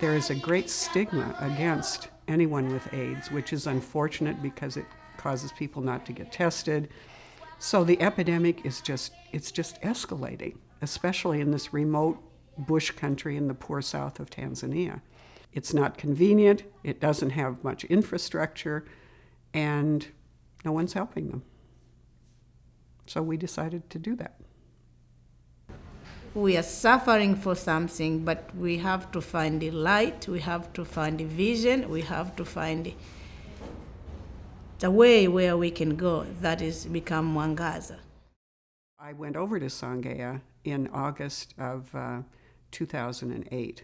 There is a great stigma against anyone with AIDS, which is unfortunate because it causes people not to get tested. So the epidemic is it's just escalating, especially in this remote bush country in the poor south of Tanzania. It's not convenient, it doesn't have much infrastructure, and no one's helping them. So we decided to do that. We are suffering for something, but we have to find the light, we have to find the vision, we have to find the way where we can go, that is become Mwangaza. I went over to Songea in August of 2008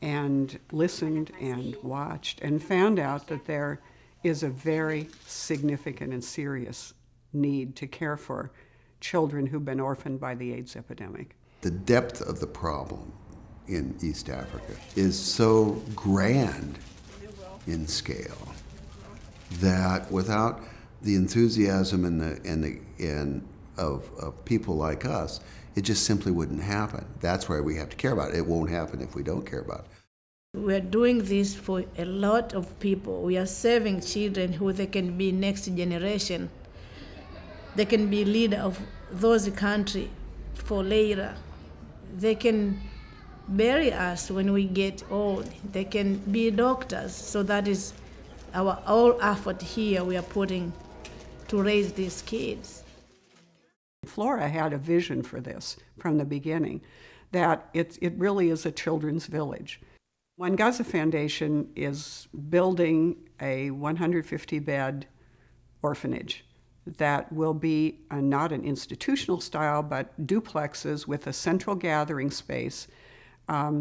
and listened and watched and found out that there is a very significant and serious need to care for children who've been orphaned by the AIDS epidemic. The depth of the problem in East Africa is so grand in scale that without the enthusiasm of people like us, it just simply wouldn't happen. That's why we have to care about it. It won't happen if we don't care about it. We're doing this for a lot of people. We are saving children who they can be next generation. They can be leader of those country for later. They can bury us when we get old. They can be doctors. So that is our all effort here we are putting to raise these kids. Flora had a vision for this from the beginning, that it really is a children's village. Mwangaza Foundation is building a 150-bed orphanage that will be not an institutional style, but duplexes with a central gathering space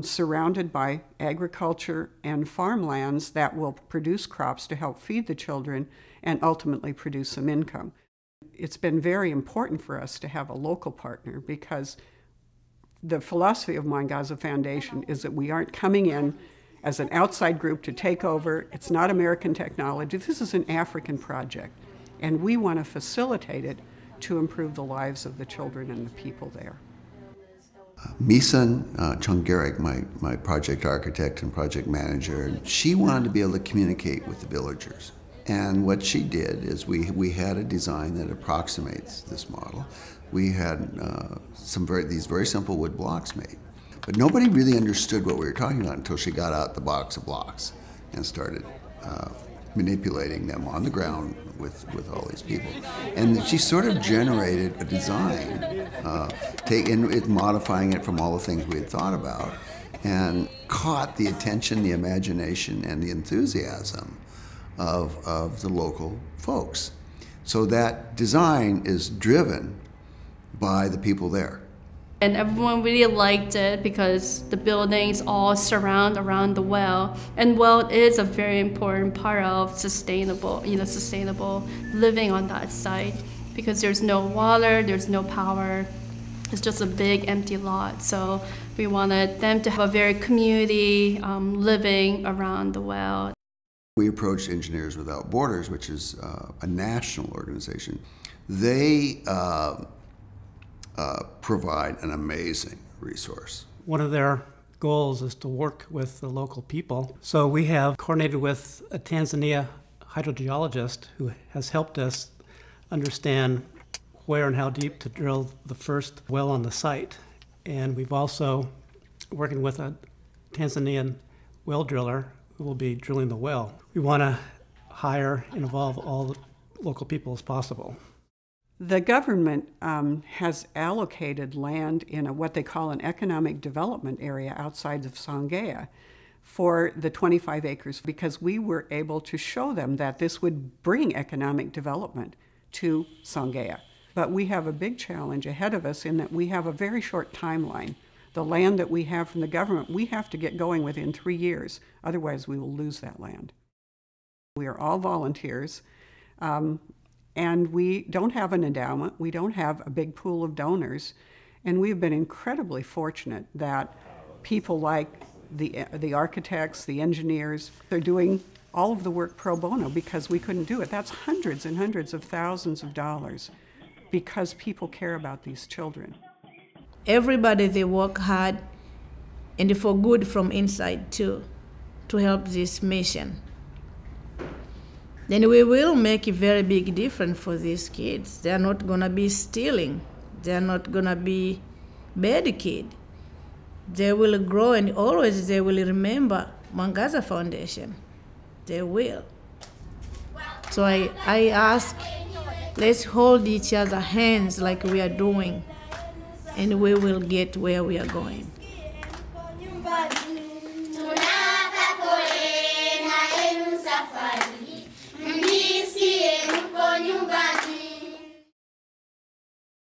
surrounded by agriculture and farmlands that will produce crops to help feed the children and ultimately produce some income. It's been very important for us to have a local partner because the philosophy of Mwangaza Foundation is that we aren't coming in as an outside group to take over. It's not American technology. This is an African project, and we want to facilitate it to improve the lives of the children and the people there. Misan Chongerek, my project architect and project manager, she wanted to be able to communicate with the villagers. And what she did is we had a design that approximates this model. We had these very simple wood blocks made. But nobody really understood what we were talking about until she got out the box of blocks and started manipulating them on the ground with all these people. And she sort of generated a design, modifying it from all the things we had thought about, and caught the attention, the imagination, and the enthusiasm of the local folks. So that design is driven by the people there. And everyone really liked it because the buildings all surround around the well. And well is a very important part of sustainable living on that site because there's no water, there's no power. It's just a big empty lot. So we wanted them to have a very community living around the well. We approached Engineers Without Borders, which is a national organization. They provide an amazing resource. One of their goals is to work with the local people. So we have coordinated with a Tanzania hydrogeologist who has helped us understand where and how deep to drill the first well on the site. And we've also working with a Tanzanian well driller who will be drilling the well. We want to hire and involve all the local people as possible. The government has allocated land in what they call an economic development area outside of Songea for the 25 acres because we were able to show them that this would bring economic development to Songea. But we have a big challenge ahead of us in that we have a very short timeline. The land that we have from the government, we have to get going within 3 years. Otherwise, we will lose that land. We are all volunteers. And we don't have an endowment, we don't have a big pool of donors, and we've been incredibly fortunate that people like the architects, the engineers, they're doing all of the work pro bono because we couldn't do it. That's hundreds and hundreds of thousands of dollars because people care about these children. Everybody, they work hard and for good from inside too. to help this mission. Then we will make a very big difference for these kids. They're not gonna be stealing. They're not gonna be bad kids. They will grow and always they will remember Mwangaza Foundation. They will. So I ask, let's hold each other's hands like we are doing, and we will get where we are going. Tunapa pole na enu safari.